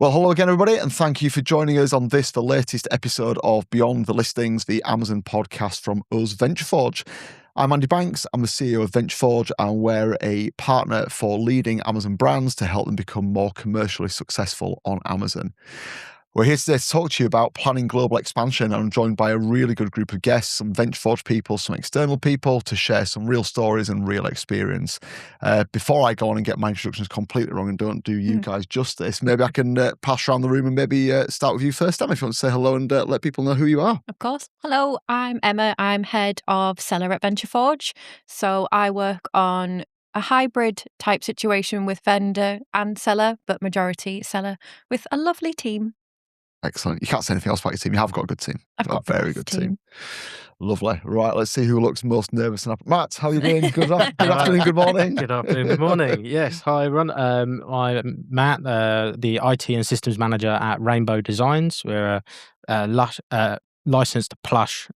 Well, hello again, everybody, and thank you for joining us on this, the latest episode of Beyond the Listings, the Amazon podcast from us, VentureForge. I'm Andy Banks. I'm the CEO of VentureForge, and we're a partner for leading Amazon brands to help them become more commercially successful on Amazon. We're here today to talk to you about planning global expansion, and I'm joined by a really good group of guests, some VentureForge people, some external people, to share some real stories and real experience. Before I go on and get my introductions completely wrong and don't do you guys justice, maybe I can pass around the room and maybe start with you first, Emma, if you want to say hello and let people know who you are. Of course. Hello, I'm Emma. I'm head of seller at VentureForge. So I work on a hybrid type situation with vendor and seller, but majority seller, with a lovely team. Excellent. You can't say anything else about your team. You have got a good team. I've got a very good team. Lovely. Right, let's see who looks most nervous. Matt, how are you doing? Good afternoon, good morning. Good afternoon, good morning. Yes, hi everyone. I'm Matt, the IT and systems manager at Rainbow Designs. We're a licensed plush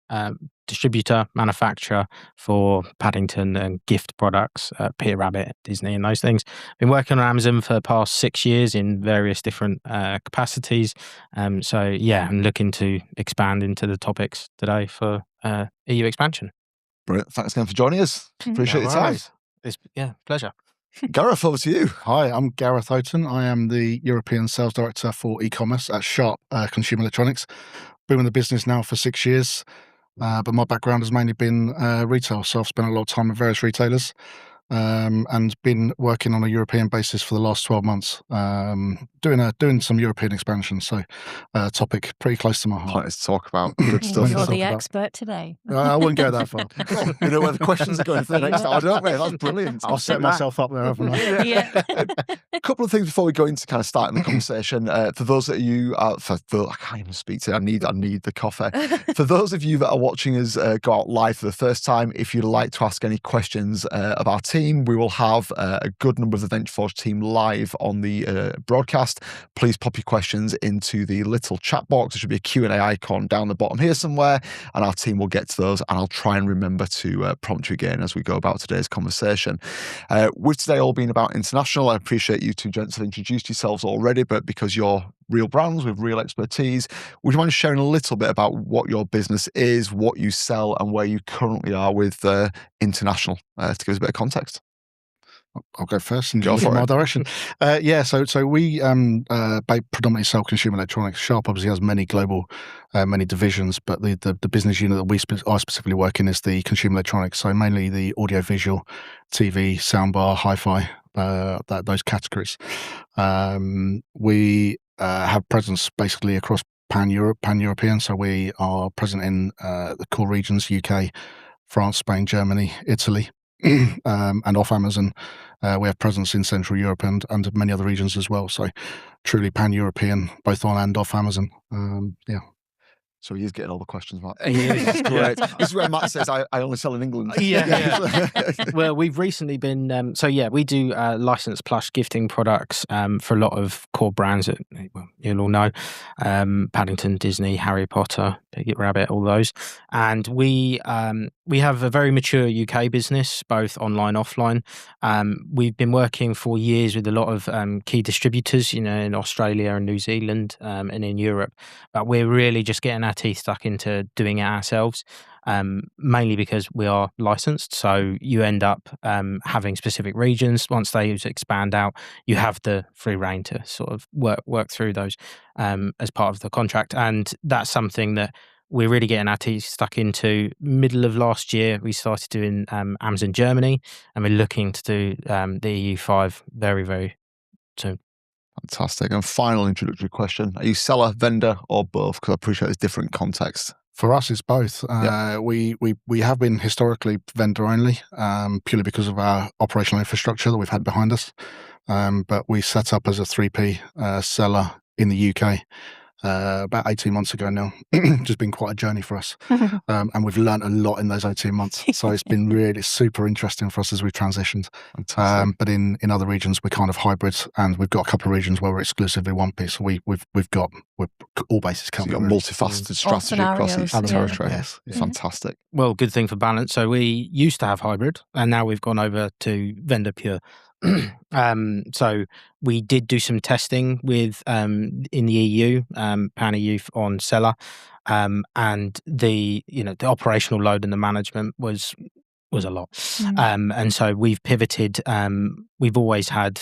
distributor, manufacturer for Paddington and gift products, Peter Rabbit, Disney and those things. Been working on Amazon for the past 6 years in various different capacities. I'm looking to expand into the topics today for EU expansion. Brilliant. Thanks again for joining us. Appreciate your time. Pleasure. Gareth, over to you. Hi, I'm Gareth Oaten. I am the European Sales Director for Ecommerce at Sharp Consumer Electronics. Been in the business now for 6 years, but my background has mainly been retail, so I've spent a lot of time with various retailers and been working on a European basis for the last 12 months, doing some European expansion, so topic pretty close to my heart. Let's talk about good stuff. You're the expert today. I wouldn't go that far. You know where the questions are going for the next hour, don't we? That's brilliant. I'll set myself up there, haven't I? Yeah. A couple of things before we go into kind of starting the conversation. For those of you, I can't even speak today. I need the coffee. For those of you that are watching us go out live for the first time, if you'd like to ask any questions of our team, we will have a good number of the VentureForge team live on the broadcast. Please pop your questions into the little chat box. There should be a Q&A icon down the bottom here somewhere, and our team will get to those, and I'll try and remember to prompt you again as we go about today's conversation. With today all being about international, I appreciate you two gents have introduced yourselves already, but because you're real brands with real expertise, would you mind sharing a little bit about what your business is, what you sell, and where you currently are with international to give us a bit of context? I'll go first and go look for in my it. direction. So we predominantly sell consumer electronics. Sharp obviously has many global, many divisions, but the business unit that I specifically work in is the consumer electronics. So mainly the audio, visual, TV, soundbar, hi-fi, those categories. We have presence basically across pan-European. So we are present in the core regions: UK, France, Spain, Germany, Italy. And off Amazon, we have presence in Central Europe and many other regions as well. So truly pan-European, both on and off Amazon. So he is getting all the questions, Matt. That's great. This is where Matt says, I only sell in England. Yeah. Well, we've recently been, we do licensed plush gifting products for a lot of core brands that you'll all know, Paddington, Disney, Harry Potter, Pickard Rabbit, all those. And we have a very mature UK business, both online, offline. We've been working for years with a lot of key distributors, in Australia and New Zealand and in Europe. But we're really just getting our teeth stuck into doing it ourselves, mainly because we are licensed. So you end up having specific regions. Once they expand out, you have the free rein to sort of work through those as part of the contract. And that's something that we're really getting our teeth stuck into. Middle of last year, we started doing Amazon Germany, and we're looking to do the EU5 very, very soon. Fantastic. And final introductory question. Are you seller, vendor, or both? Because I appreciate there's different contexts. For us, it's both. We have been historically vendor only, purely because of our operational infrastructure that we've had behind us. But we set up as a 3P seller in the UK about 18 months ago now. Just been quite a journey for us. And we've learned a lot in those 18 months. So it's been really super interesting for us as we've transitioned. But in other regions, we're kind of hybrids, and we've got a couple of regions where we're exclusively one piece. So we're all bases covered. So you've got a multifaceted strategy across each territory. Yes. Fantastic. Well, good thing for balance. So we used to have hybrid, and now we've gone over to vendor pure. So we did do some testing with in the EU, pan-EU on seller, and the operational load and the management was a lot. And so we've pivoted. We've always had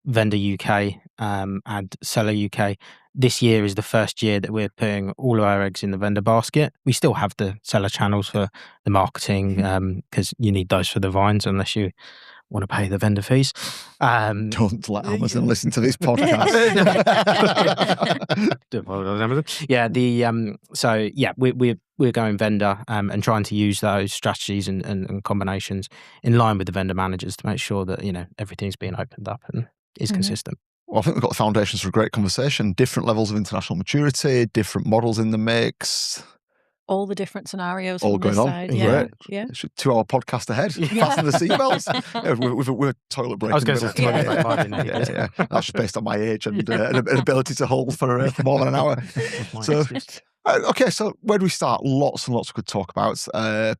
vendor UK and seller UK. This year is the first year that we're putting all of our eggs in the vendor basket. We still have the seller channels for the marketing because you need those for the vines unless you want to pay the vendor fees. Don't let Amazon listen to this podcast. We're going vendor and trying to use those strategies and combinations in line with the vendor managers to make sure that everything's being opened up and is consistent. Well, I think we've got the foundations for a great conversation. Different levels of international maturity, different models in the mix. All the different scenarios all from going this on. side. Great. Yeah. 2-hour podcast ahead. Fasten the seatbelts. We're toilet break. I was going to say toilet break. Yeah. That's just based on my age and an ability to hold for more than an hour. Okay, so where do we start? Lots and lots we could talk about. I'm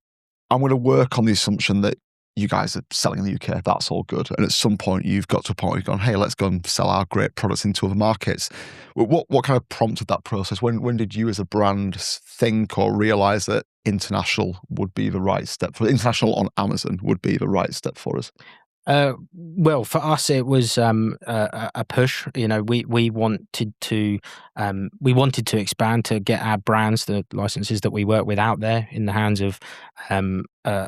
going to work on the assumption that you guys are selling in the UK. That's all good. And at some point, you've got to a point where you've gone, hey, let's go and sell our great products into other markets. What kind of prompted that process? When did you as a brand think or realise that international would be the right step for international on Amazon would be the right step for us? Well, for us, it was a push. We wanted to expand to get our brands, the licenses that we work with, out there in the hands of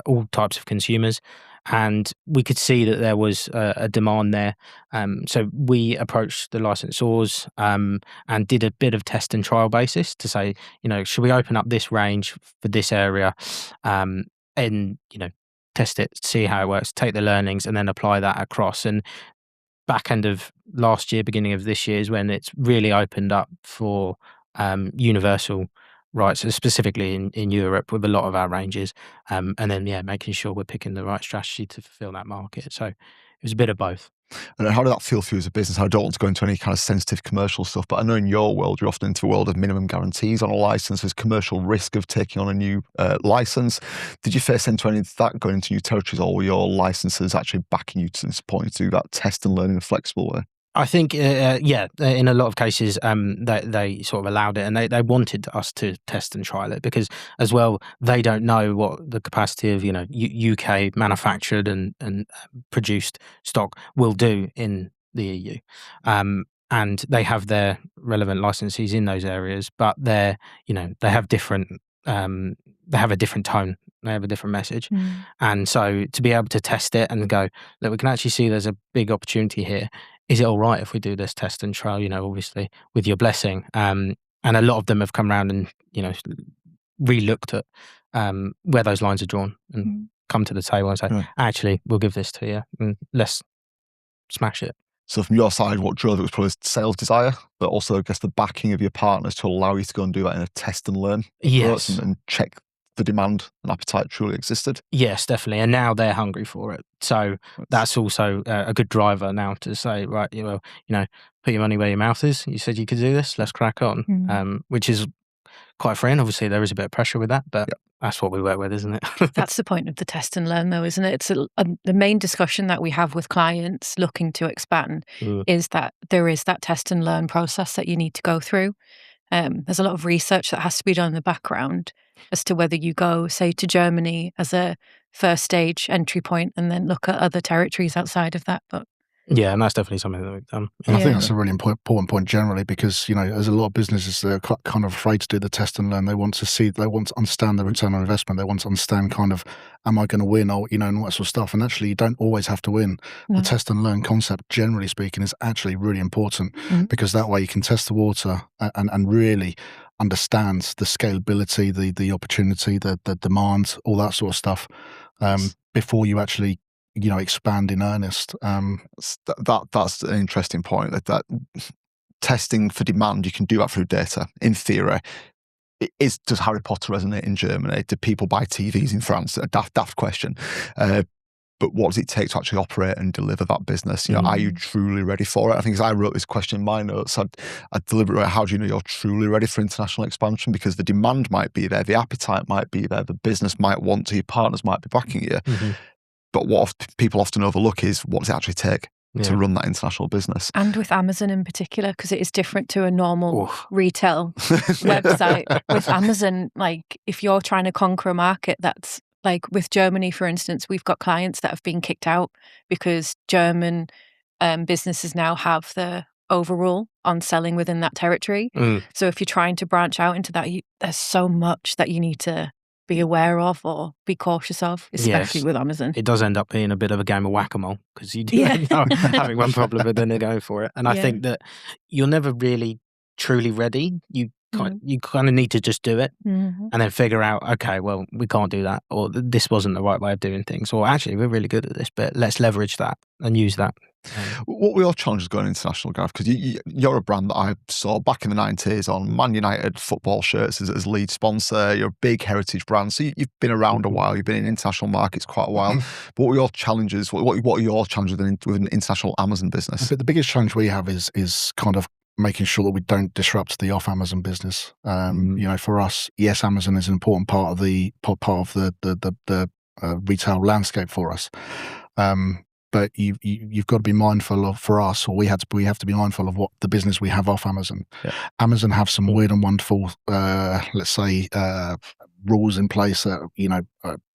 all types of consumers, and we could see that there was a demand there. So we approached the licensors and did a bit of test and trial basis to say, should we open up this range for this area, and test it, see how it works, take the learnings, and then apply that across. And back end of last year, beginning of this year is when it's really opened up for universal rights, specifically in Europe with a lot of our ranges. And then, making sure we're picking the right strategy to fulfill that market. So it was a bit of both. And how did that feel for you as a business? I don't want to go into any kind of sensitive commercial stuff, but I know in your world, you're often into a world of minimum guarantees on a license. There's commercial risk of taking on a new license. Did you face into any of that going into new territories, or were your licenses actually backing you to this point to do that test and learn in a flexible way? I think, in a lot of cases, they sort of allowed it, and they wanted us to test and trial it because, as well, they don't know what the capacity of UK manufactured and produced stock will do in the EU, and they have their relevant licensees in those areas, but they have different. They have a different tone. They have a different message, and so to be able to test it and go, look, we can actually see there's a big opportunity here. Is it all right if we do this test and trial, obviously with your blessing? And a lot of them have come around and, re-looked at where those lines are drawn and come to the table and say, actually, we'll give this to you and let's smash it. So from your side, what drove it was probably sales desire, but also, I guess, the backing of your partners to allow you to go and do that in a test and learn approach and check the demand and appetite truly existed. Yes, definitely. And now they're hungry for it. So that's also a good driver now to say, right, put your money where your mouth is. You said you could do this. Let's crack on, which is quite freeing. Obviously, there is a bit of pressure with that, but that's what we work with, isn't it? That's the point of the test and learn, though, isn't it? It's the main discussion that we have with clients looking to expand is that there is that test and learn process that you need to go through. There's a lot of research that has to be done in the background as to whether you go, say, to Germany as a first stage entry point and then look at other territories outside of that. But yeah, and that's definitely something that we've done. And I think that's a really important point generally because, there's a lot of businesses that are kind of afraid to do the test and learn. They want to understand the return on investment. They want to understand kind of, am I going to win or, and all that sort of stuff. And actually, you don't always have to win. No. The test and learn concept, generally speaking, is actually really important because that way you can test the water and really understand the scalability, the opportunity, the demand, all that sort of stuff before you actually expand in earnest. That's an interesting point. That testing for demand, you can do that through data. In theory, does Harry Potter resonate in Germany? Do people buy TVs in France? A daft question. But what does it take to actually operate and deliver that business? Are you truly ready for it? I think as I wrote this question in my notes, I deliberately wrote, how do you know you're truly ready for international expansion? Because the demand might be there, the appetite might be there, the business might want to, your partners might be backing you. But what people often overlook is, what does it actually take? to run that international business. And with Amazon in particular, because it is different to a normal retail website. With Amazon, like if you're trying to conquer a market that's like with Germany, for instance, we've got clients that have been kicked out because German businesses now have the overrule on selling within that territory. So if you're trying to branch out into that, there's so much that you need to be aware of or be cautious of, especially with Amazon. It does end up being a bit of a game of whack-a-mole because you do end up having one problem but then they're going for it. And I think that you're never really truly ready. You kind of need to just do it and then figure out, okay, well, we can't do that, or this wasn't the right way of doing things, or actually we're really good at this, but let's leverage that and use that. What were your challenges going international, Gareth? Because you're a brand that I saw back in the 90s on Man United football shirts as lead sponsor. You're a big heritage brand, so you've been around a while. You've been in international markets quite a while. But what were your challenges? What are your challenges with an international Amazon business? But the biggest challenge we have is kind of making sure that we don't disrupt the off Amazon business. For us, yes, Amazon is an important part of the retail landscape for us. But you've got to be mindful of, for us, or we have to be mindful of what the business we have off Amazon. Amazon have some weird and wonderful, let's say, rules in place that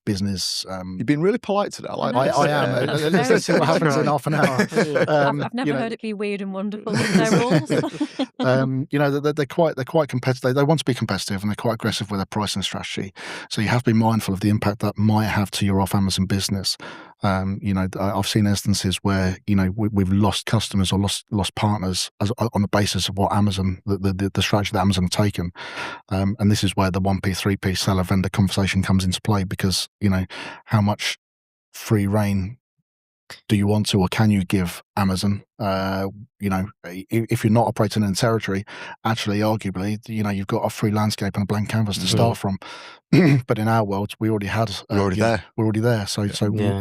business. You've been really polite today. I am. Let's see what happens in half an hour. I've never heard it be weird and wonderful with their rules. They're quite competitive. They want to be competitive and they're quite aggressive with their pricing strategy. So you have to be mindful of the impact that might have to your off Amazon business. I've seen instances where we've lost customers or lost partners on the basis of what Amazon, the strategy that Amazon have taken, and this is where the 1P 3P seller vendor conversation comes into play, because how much free reign do you want to or can you give Amazon? If you're not operating in a territory, actually, arguably, you've got a free landscape and a blank canvas to start from. But in our world, we already had. We're already there. So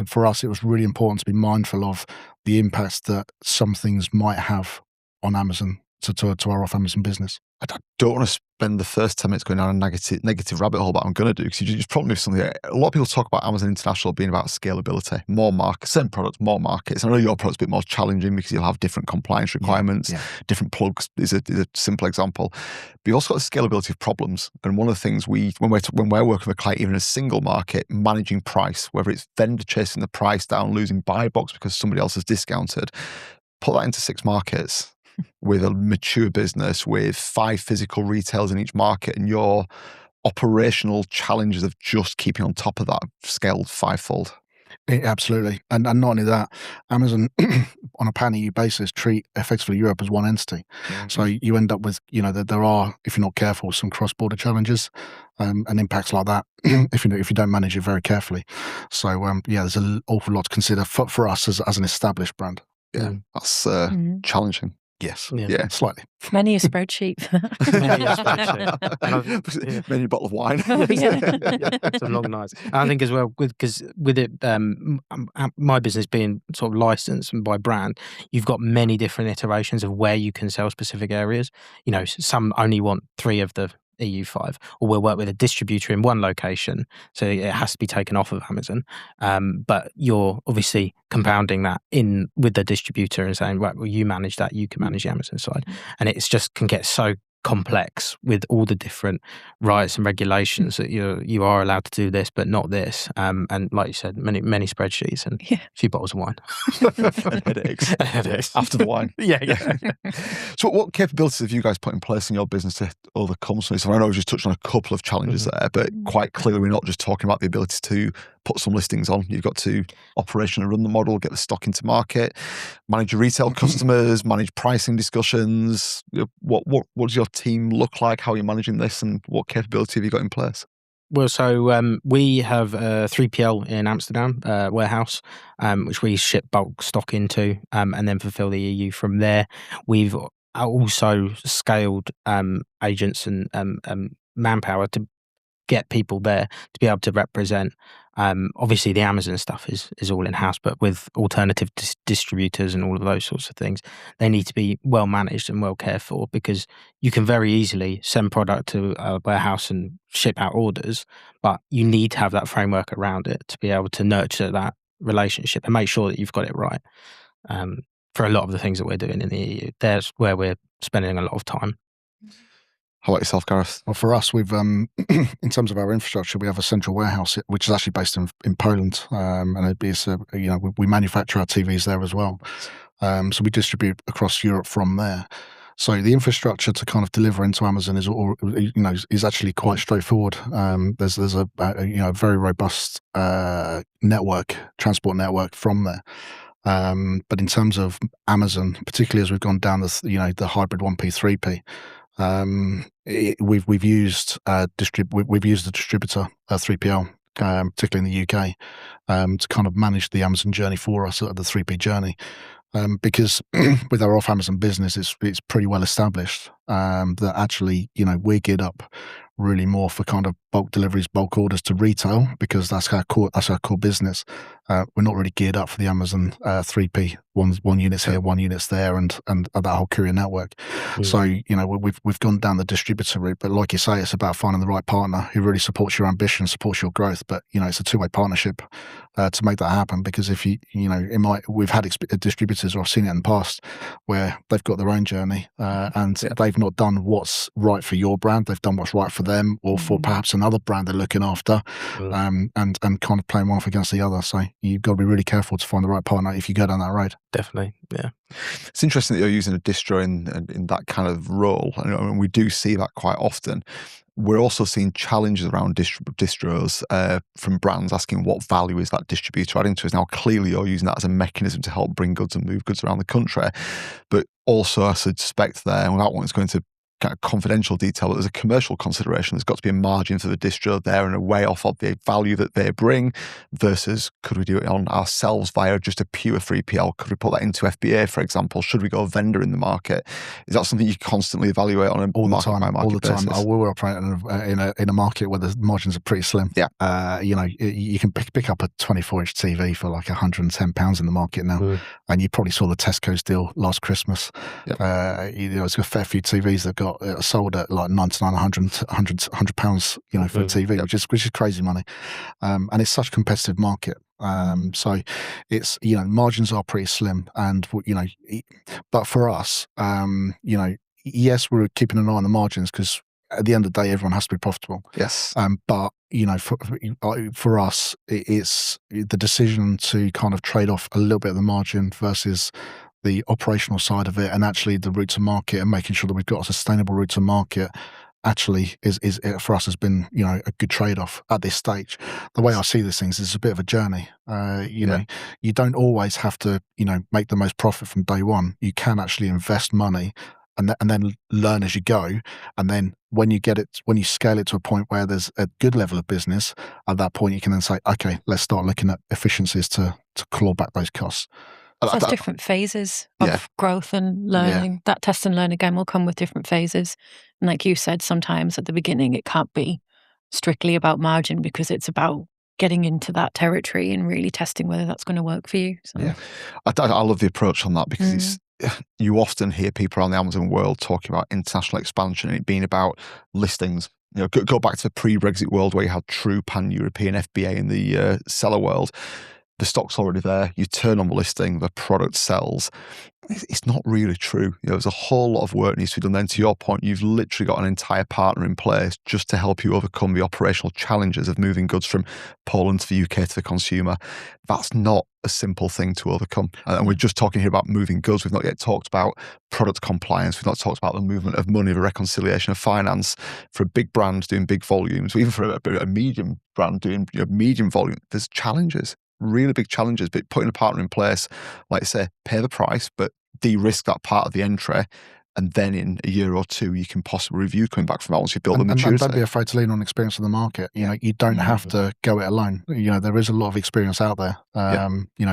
for us, it was really important to be mindful of the impacts that some things might have on Amazon to our off Amazon business. I don't want to spend the first 10 minutes going down a negative rabbit hole, but I'm going to do, because you just prompted me with something. A lot of people talk about Amazon International being about scalability, more markets, same products, more markets. I know your product's a bit more challenging because you'll have different compliance requirements, different plugs is a simple example. But you also got the scalability of problems. And one of the things when we're working with a client, even in a single market, managing price, whether it's vendor chasing the price down, losing buy box because somebody else has discounted, put that into 6 markets. With a mature business with 5 physical retailers in each market, and your operational challenges of just keeping on top of that scaled 5-fold. Absolutely. And not only that, Amazon on a pan-EU basis treat effectively Europe as one entity. So you end up with, there are, if you're not careful, some cross-border challenges and impacts like that if you don't manage it very carefully. So there's an awful lot to consider for us as an established brand. Yeah, that's challenging. Yes. Yeah, slightly. Many a spreadsheet for that. Many a bottle of wine. It's a long night. And I think as well, because with it, my business being sort of licensed and by brand, you've got many different iterations of where you can sell specific areas. Some only want 3 of the EU5, or we'll work with a distributor in one location, so it has to be taken off of Amazon. But you're obviously compounding that in with the distributor and saying, right, well, you manage that, you can manage the Amazon side, and it's just can get so complex with all the different rights and regulations that you are allowed to do this but not this, and like you said, many spreadsheets and a few bottles of wine. Headaches after the wine. So what capabilities have you guys put in place in your business to overcome some of this? I know we just touched on a couple of challenges there, but quite clearly we're not just talking about the ability to put some listings on. You've got to operationally run the model, get the stock into market, manage your retail customers, manage pricing discussions. What does your team look like? How are you managing this, and what capability have you got in place? Well, so we have a 3PL in Amsterdam warehouse, which we ship bulk stock into and then fulfill the EU from there. We've also scaled agents and manpower to get people there to be able to represent. Obviously, the Amazon stuff is all in-house, but with alternative distributors and all of those sorts of things, they need to be well managed and well cared for, because you can very easily send product to a warehouse and ship out orders, but you need to have that framework around it to be able to nurture that relationship and make sure that you've got it right. for a lot of the things that we're doing in the EU. That's where we're spending a lot of time. How about yourself, Gareth? Well, for us, we've in terms of our infrastructure, we have a central warehouse which is actually based in Poland, and we manufacture our TVs there as well. So we distribute across Europe from there. So the infrastructure to kind of deliver into Amazon is actually quite straightforward. There's a very robust transport network from there. But in terms of Amazon, particularly as we've gone down the hybrid 1P 3P. We've used the distributor 3PL, particularly in the UK, to kind of manage the Amazon journey for us, the 3P journey, because with our off Amazon business, it's pretty well established that actually we're geared up really more for kind of bulk deliveries, bulk orders to retail, because that's our core business. We're not really geared up for the Amazon 3P, one unit's here, one unit's there, and that whole courier network. So we've gone down the distributor route, but like you say, it's about finding the right partner who really supports your ambition, supports your growth. But it's a two-way partnership to make that happen. Because if we've had distributors, or I've seen it in the past, where they've got their own journey and they've not done what's right for your brand. They've done what's right for them, or for perhaps another brand they're looking after, and kind of playing one off against the other. So you've got to be really careful to find the right partner if you go down that road. Definitely, yeah. It's interesting that you're using a distro in that kind of role. I mean, we do see that quite often. We're also seeing challenges around distros from brands asking what value is that distributor adding to us. Now, clearly you're using that as a mechanism to help bring goods and move goods around the country. But also, I suspect there, and without wanting to go into kind of confidential detail, but there's a commercial consideration. There's got to be a margin for the distro there and a way off of the value that they bring versus could we do it on ourselves via just a pure 3PL? Could we put that into FBA, for example? Should we go vendor in the market? Is that something you constantly evaluate on a market basis? We're operating in a market where the margins are pretty slim. Yeah. You can pick up a 24-inch TV for like £110 in the market now, and you probably saw the Tesco's deal last Christmas. Yep. It's got a fair few TVs that got sold at like £99, £100 for a TV, which is crazy money, and it's such a competitive market. So it's margins are pretty slim, and but for us, yes, we're keeping an eye on the margins because at the end of the day, everyone has to be profitable. Yes. But for us, it's the decision to kind of trade off a little bit of the margin versus the operational side of it, and actually the route to market, and making sure that we've got a sustainable route to market, actually is for us has been a good trade-off at this stage. The way I see these things is a bit of a journey. You don't always have to make the most profit from day one. You can actually invest money and then learn as you go, and then when you scale it to a point where there's a good level of business, at that point you can then say, okay, let's start looking at efficiencies to claw back those costs. So there's different phases of growth and learning. That test and learn again will come with different phases. And like you said, sometimes at the beginning it can't be strictly about margin because it's about getting into that territory and really testing whether that's going to work for you. So. Yeah, I love the approach on that because you often hear people around the Amazon world talking about international expansion and it being about listings. Go back to the pre-Brexit world where you had true pan-European FBA in the seller world. The stock's already there. You turn on the listing, the product sells. It's not really true. There's a whole lot of work needs to be done. Then, to your point, you've literally got an entire partner in place just to help you overcome the operational challenges of moving goods from Poland to the UK to the consumer. That's not a simple thing to overcome. And we're just talking here about moving goods. We've not yet talked about product compliance. We've not talked about the movement of money, the reconciliation of finance. For a big brand doing big volumes, or even for a medium brand doing medium volume, there's challenges. Really big challenges, but putting a partner in place, like I say, pay the price, but de-risk that part of the entry, and then in a year or two, you can possibly review coming back from that once you've built the maturity. And don't be afraid to lean on experience in the market. You don't have to go it alone. There is a lot of experience out there.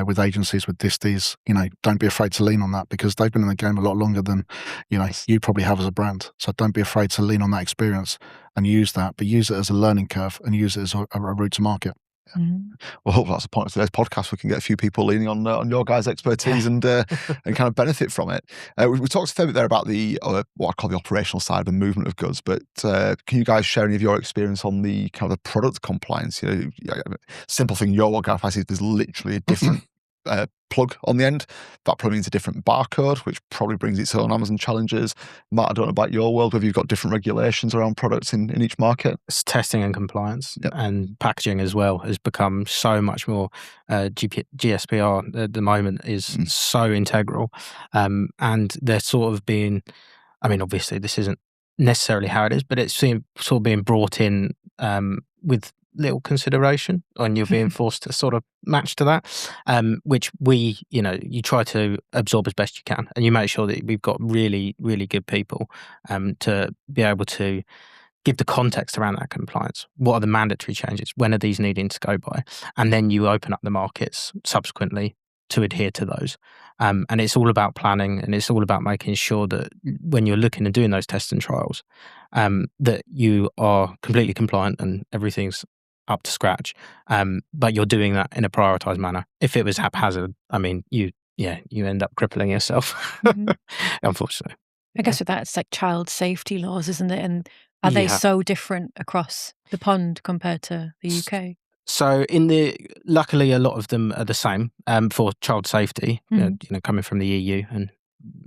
With agencies, with disties. Don't be afraid to lean on that because they've been in the game a lot longer than you probably have as a brand. So don't be afraid to lean on that experience and use that, but use it as a learning curve and use it as a route to market. Well, hopefully that's the point of today's podcast. We can get a few people leaning on your guys' expertise and kind of benefit from it. We talked a fair bit there about the what I call the operational side of the movement of goods, but can you guys share any of your experience on the kind of the product compliance? Simple thing, your Gareth, I see there's literally a different plug on the end. That probably means a different barcode, which probably brings its own Amazon challenges. Matt, I don't know about your world, whether you've got different regulations around products in each market. It's testing and compliance, and packaging as well has become so much more. GSPR at the moment is so integral, and they're sort of being. I mean, obviously, this isn't necessarily how it is, but it's sort of being brought in with little consideration, and you're being forced to sort of match to that, which you try to absorb as best you can, and you make sure that we've got really, really good people to be able to give the context around that compliance. What are the mandatory changes? When are these needing to go by? And then you open up the markets subsequently to adhere to those. And it's all about planning, and it's all about making sure that when you're looking and doing those tests and trials, that you are completely compliant and everything's up to scratch. But you're doing that in a prioritized manner. If it was haphazard, I mean, you end up crippling yourself, unfortunately. I guess with that, it's like child safety laws, isn't it? And are they so different across the pond compared to the UK? So luckily, a lot of them are the same for child safety, coming from the EU and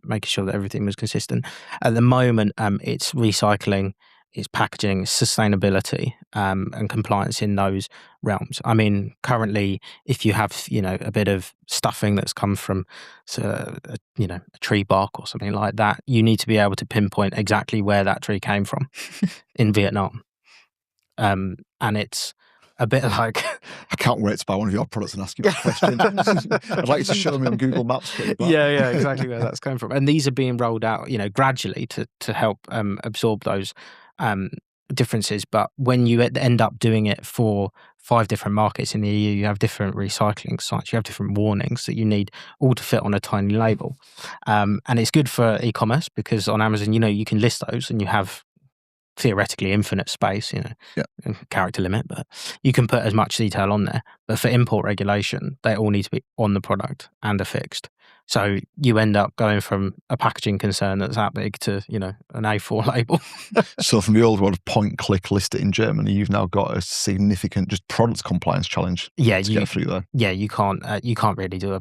making sure that everything was consistent. At the moment, it's recycling, it's packaging, sustainability, and compliance in those realms. I mean, currently, if you have, a bit of stuffing that's come from, a tree bark or something like that, you need to be able to pinpoint exactly where that tree came from in Vietnam. And it's a bit like... I can't wait to buy one of your products and ask you that question. I'd like you to show me on Google Maps. Yeah, exactly where that's coming from. And these are being rolled out, gradually to help absorb those differences. But when you end up doing it for 5 different markets in the EU, you have different recycling sites, you have different warnings that you need all to fit on a tiny label. And it's good for e-commerce because on Amazon, you can list those and you have theoretically infinite space, character limit, but you can put as much detail on there. But for import regulation, they all need to be on the product and affixed. So you end up going from a packaging concern that's that big to, an A4 label. So from the old world of point click list it in Germany, you've now got a significant just product compliance challenge. To get through there. Yeah, you can't really do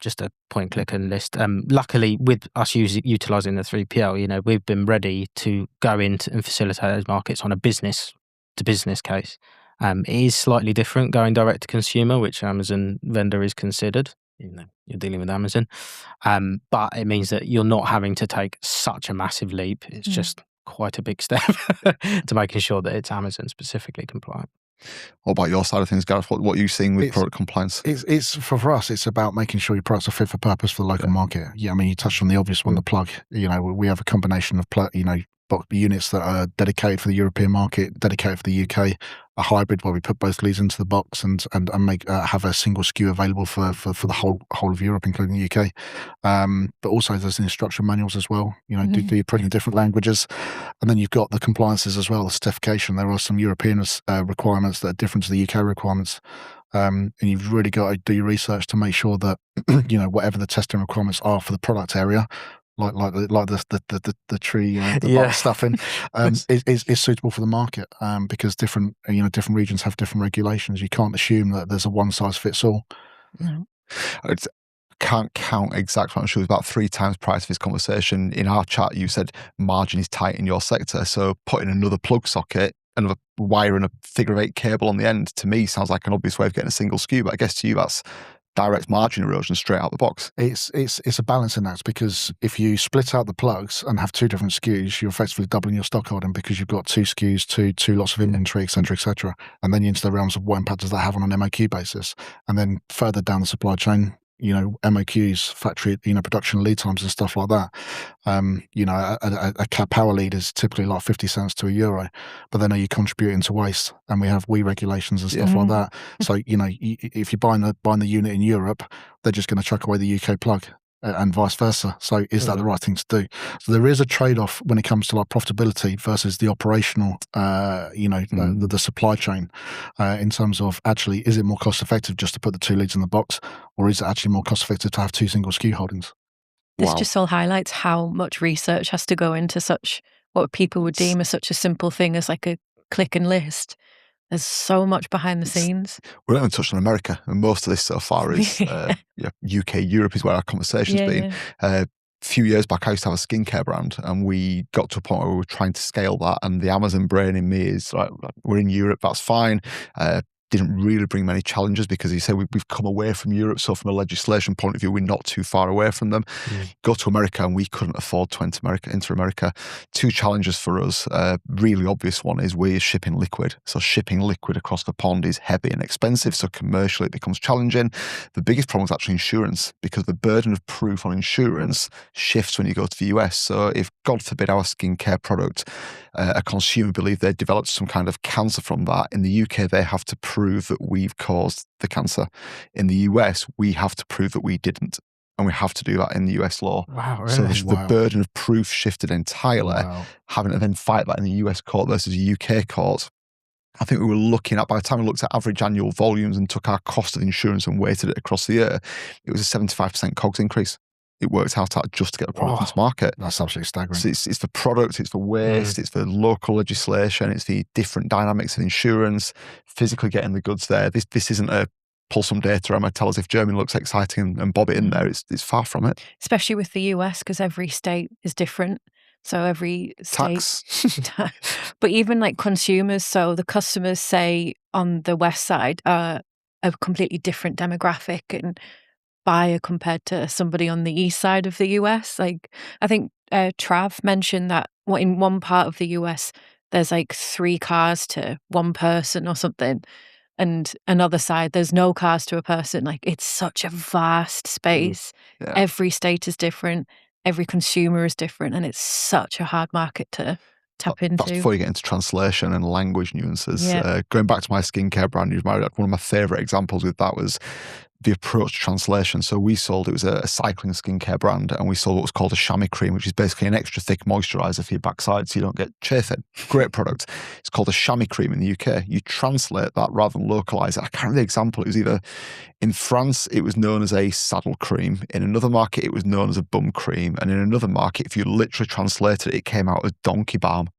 just a point click and list. Luckily, with us utilising the 3PL, we've been ready to go into and facilitate those markets on a business to business case. It is slightly different going direct to consumer, which Amazon vendor is considered. You're dealing with Amazon, but it means that you're not having to take such a massive leap. It's just quite a big step to making sure that it's Amazon specifically compliant. What about your side of things, Gareth? What are you seeing with product compliance? It's for us. It's about making sure your products are fit for purpose for the local market. Yeah, I mean, you touched on the obvious one, the plug. We have a combination of units that are dedicated for the European market, dedicated for the UK, a hybrid where we put both leads into the box and make have a single SKU available for the whole of Europe, including the UK. But also there's the instruction manuals as well. Do you print in different languages, and then you've got the compliances as well, the certification. There are some European requirements that are different to the UK requirements. And you've really got to do your research to make sure that whatever the testing requirements are for the product area, like the tree, the box stuffing, is suitable for the market. Because different regions have different regulations. You can't assume that there's a one size fits all. No. Can't count exactly. I'm sure it was about 3 times prior to this conversation. In our chat, you said margin is tight in your sector. So putting another plug socket, another wire and a figure of 8 cable on the end, to me sounds like an obvious way of getting a single SKU. But I guess to you, that's direct margin erosion straight out the box. It's a balancing act, because if you split out the plugs and have 2 different SKUs, you're effectively doubling your stock holding because you've got 2 SKUs, two lots of inventory, etc. And then you're into the realms of what impact does that have on an MOQ basis, and then further down the supply chain, MOQs, factory, production lead times and stuff like that. A power lead is typically like 50 cents to €1, but then are you contributing to waste? And we have WE regulations and stuff like that. So, if you're buying the unit in Europe, they're just going to chuck away the UK plug. And vice versa. So is that the right thing to do? So there is a trade-off when it comes to profitability versus the operational, the supply chain, in terms of actually, is it more cost-effective just to put the 2 leads in the box, or is it actually more cost-effective to have 2 single SKU holdings? This just all highlights how much research has to go into what people would deem as such a simple thing as like a click and list. There's so much behind the scenes. We haven't touched on America, and most of this so far is UK, Europe is where our conversation's been. A few years back, I used to have a skincare brand, and we got to a point where we were trying to scale that, and the Amazon brain in me is like, we're in Europe, that's fine. Didn't really bring many challenges because you say we've come away from Europe, so from a legislation point of view, we're not too far away from them. Go to America, and we couldn't afford to enter America. Two challenges for us. Really obvious one is we're shipping liquid. So shipping liquid across the pond is heavy and expensive, so commercially it becomes challenging. The biggest problem is actually insurance, because the burden of proof on insurance shifts when you go to the US. So if, God forbid, our skincare product, a consumer believe they developed some kind of cancer from that, in the UK they have to prove that we've caused the cancer. In the US, we have to prove that we didn't. And we have to do that in the US law. Wow, really? So the burden of proof shifted entirely, having to then fight that in the US court versus a UK court. I think we were looking at, by the time we looked at average annual volumes and took our cost of insurance and weighted it across the year, it was a 75% COGS increase. It worked out just to get the product into market. That's absolutely staggering. So it's for product, it's for waste, it's for local legislation, it's the different dynamics of insurance, physically getting the goods there. This isn't a pull some data and tell us if Germany looks exciting and bob it in there. It's far from it. Especially with the US, because every state is different. So every state... Tax. But even like consumers, so the customers, say, on the west side are a completely different demographic and buyer compared to somebody on the east side of the US. Like, I think Trav mentioned that in one part of the US, there's like 3 cars to one person or something. And another side, there's no cars to a person. Like, it's such a vast space. Every state is different. Every consumer is different. And it's such a hard market to tap into. That's before you get into translation and language nuances. Yeah. Going back to my skincare brand, one of my favourite examples with that was the approach to translation. So we sold, it was a cycling skincare brand, and we sold what was called a chamois cream, which is basically an extra thick moisturiser for your backside so you don't get chafing. Great product. It's called a chamois cream in the UK. You translate that rather than localise it. I can't remember the example. It was either in France, it was known as a saddle cream. In another market, it was known as a bum cream. And in another market, if you literally translated it, it came out as donkey balm.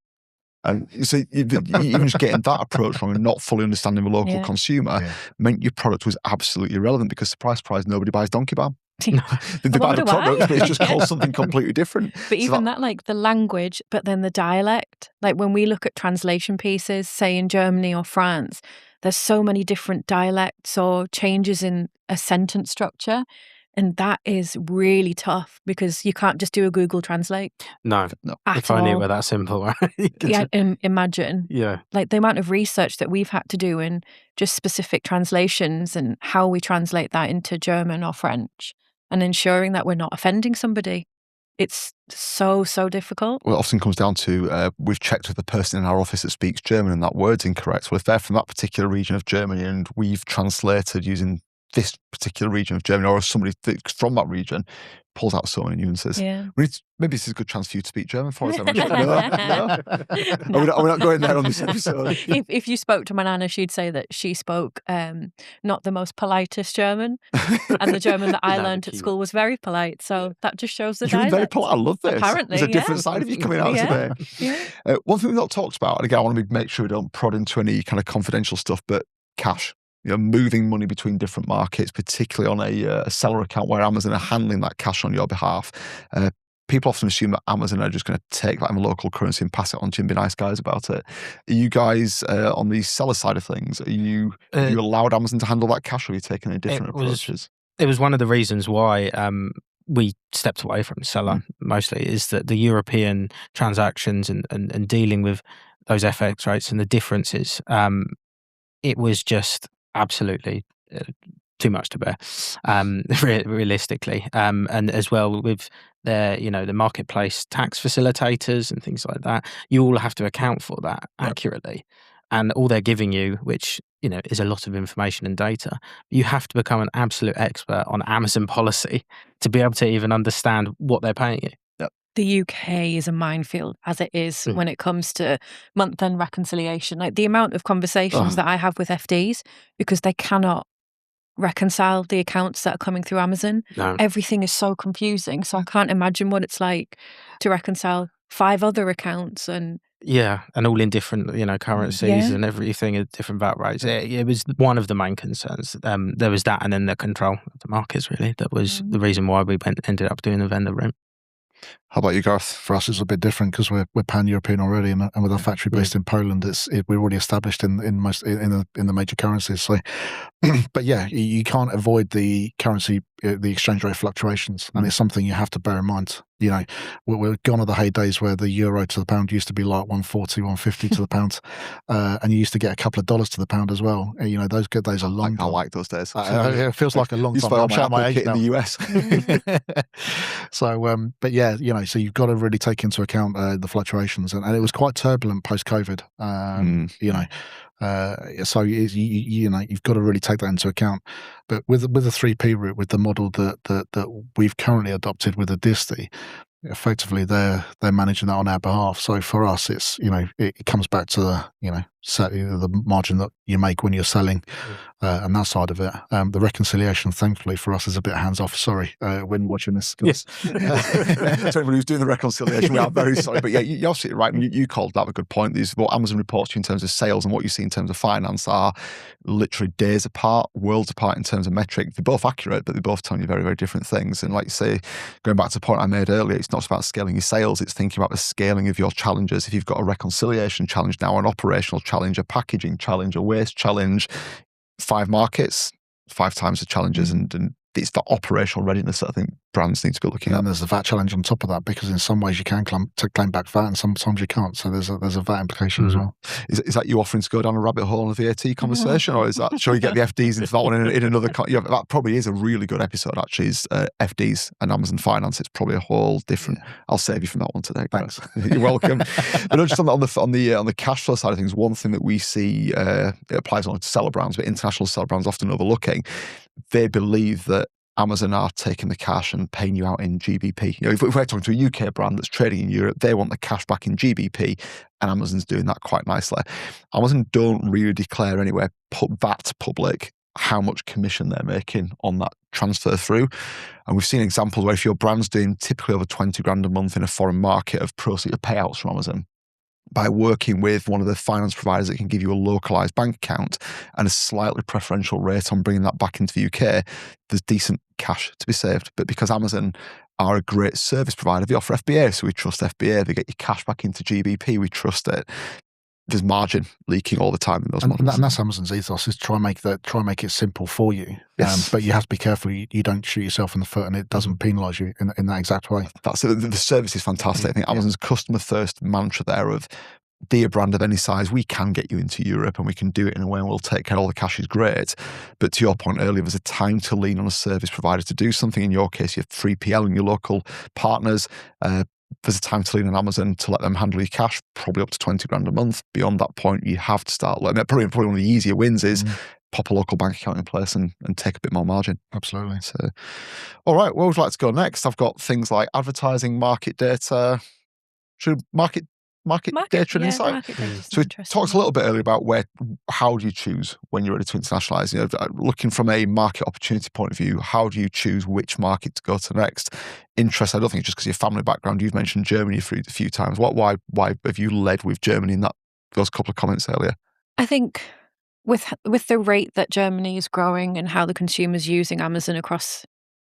And so even just getting that approach wrong and not fully understanding the local consumer meant your product was absolutely irrelevant, because surprise, nobody buys donkey balm. They buy the product, but it's just called something completely different. But even that, like the language, but then the dialect. Like when we look at translation pieces, say in Germany or France, there's so many different dialects or changes in a sentence structure. And that is really tough, because you can't just do a Google Translate. No. If only it were that simple, right? Imagine. Yeah. Like the amount of research that we've had to do in just specific translations and how we translate that into German or French, and ensuring that we're not offending somebody. It's so difficult. Well, it often comes down to we've checked with the person in our office that speaks German and that word's incorrect. Well, if they're from that particular region of Germany and we've translated using this particular region of Germany, or somebody from that region pulls out so many nuances. Yeah. Maybe this is a good chance for you to speak German for us. No? Are we not going there on this episode? If you spoke to my nana, she'd say that she spoke not the most politest German, and the German that I learned at school was very polite. So that just shows the You're very polite. I love this. Apparently, there's a different side of you coming out today. Yeah. One thing we've not talked about, and again, I want to make sure we don't prod into any kind of confidential stuff, but cash. Moving money between different markets, particularly on a seller account where Amazon are handling that cash on your behalf. People often assume that Amazon are just going to take that in local currency and pass it on to you and be nice guys about it. Are you guys on the seller side of things? Are you allowed Amazon to handle that cash, or are you taking any different approaches? It was one of the reasons why we stepped away from seller mostly, is that the European transactions and dealing with those FX rates and the differences, it was just absolutely too much to bear, realistically, and as well with their, the marketplace tax facilitators and things like that. You all have to account for that accurately, and all they're giving you, which is a lot of information and data. You have to become an absolute expert on Amazon policy to be able to even understand what they're paying you. The UK is a minefield as it is when it comes to month-end reconciliation. Like the amount of conversations that I have with FDs, because they cannot reconcile the accounts that are coming through Amazon. No. Everything is so confusing. So I can't imagine what it's like to reconcile 5 other accounts. And and all in different, currencies and everything at different VAT rates. It was one of the main concerns. There was that, and then the control of the markets. Really, that was the reason why we ended up doing the vendor route. How about you, Gareth? For us, it's a bit different because we're pan-European already, and with our factory based in Poland, we're already established in the major currencies. So, but yeah, you can't avoid the currency, the exchange rate fluctuations, and it's something you have to bear in mind. We're gone are the heydays where the euro to the pound used to be like 140, 150 to the pound, and you used to get a couple of dollars to the pound as well. Those good days are long. I like those days. It feels like a long time. I'm shouting my age now. In the US. So, but yeah, so you've got to really take into account the fluctuations, and it was quite turbulent post-COVID. So you've got to really take that into account. But with the 3P route, with the model that we've currently adopted with the disti, effectively they're managing that on our behalf. So for us, it's it comes back to the margin that you make when you're selling, and that side of it. The reconciliation, thankfully for us, is a bit hands off. Sorry, when watching this. Yes. To everyone who's doing the reconciliation, we are very sorry. But yeah, you're absolutely right. And you called that a good point. What Amazon reports to you in terms of sales and what you see in terms of finance are literally days apart, worlds apart in terms of metric. They're both accurate, but they're both telling you very, very different things. And like you say, going back to the point I made earlier, it's not just about scaling your sales, it's thinking about the scaling of your challenges. If you've got a reconciliation challenge now, an operational challenge, a packaging challenge, a waste challenge, 5 markets, 5 times the challenges, and it's the operational readiness that I think brands need to be looking at. And there's the VAT challenge on top of that, because in some ways you can claim back VAT and sometimes you can't. So there's a VAT implication as well. Is that you offering to go down a rabbit hole in the VAT conversation, or is that, shall we get the FDs into that one in another? That probably is a really good episode, actually, is FDs and Amazon Finance. It's probably a whole different. I'll save you from that one today. Thanks. You're welcome. But not just on the cash flow side of things, one thing that we see, it applies only to seller brands, but international seller brands often overlooking, they believe that Amazon are taking the cash and paying you out in GBP. If we're talking to a UK brand that's trading in Europe, they want the cash back in GBP, and Amazon's doing that quite nicely. Amazon don't really declare anywhere, put that public, how much commission they're making on that transfer through. And we've seen examples where if your brand's doing typically over 20 grand a month in a foreign market of proceeds of payouts from Amazon, by working with one of the finance providers that can give you a localized bank account and a slightly preferential rate on bringing that back into the UK, there's decent cash to be saved. But because Amazon are a great service provider, they offer FBA, so we trust FBA. They get your cash back into GBP, we trust it. There's margin leaking all the time in those models. And that's Amazon's ethos, is try and make it simple for you. Yes. But you have to be careful you don't shoot yourself in the foot, and it doesn't penalise you in that exact way. That's it. The service is fantastic. I think Amazon's customer first mantra there of, dear brand of any size, we can get you into Europe and we can do it in a way and we'll take care of all the cash is great. But to your point earlier, there's a time to lean on a service provider to do something. In your case, you have 3PL and your local partners. There's a time to lean on Amazon to let them handle your cash, probably up to 20 grand a month. Beyond that point, you have to start learning. Probably one of the easier wins is pop a local bank account in place and take a bit more margin. Absolutely. So, all right, where would you like to go next? I've got things like advertising, market data. Should market data and insight? So we talked a little bit earlier about how do you choose when you're ready to internationalize? Looking from a market opportunity point of view, how do you choose which market to go to next? Interest, I don't think it's just because of your family background. You've mentioned Germany a few times. Why have you led with Germany in those couple of comments earlier? I think with the rate that Germany is growing and how the consumer's using Amazon across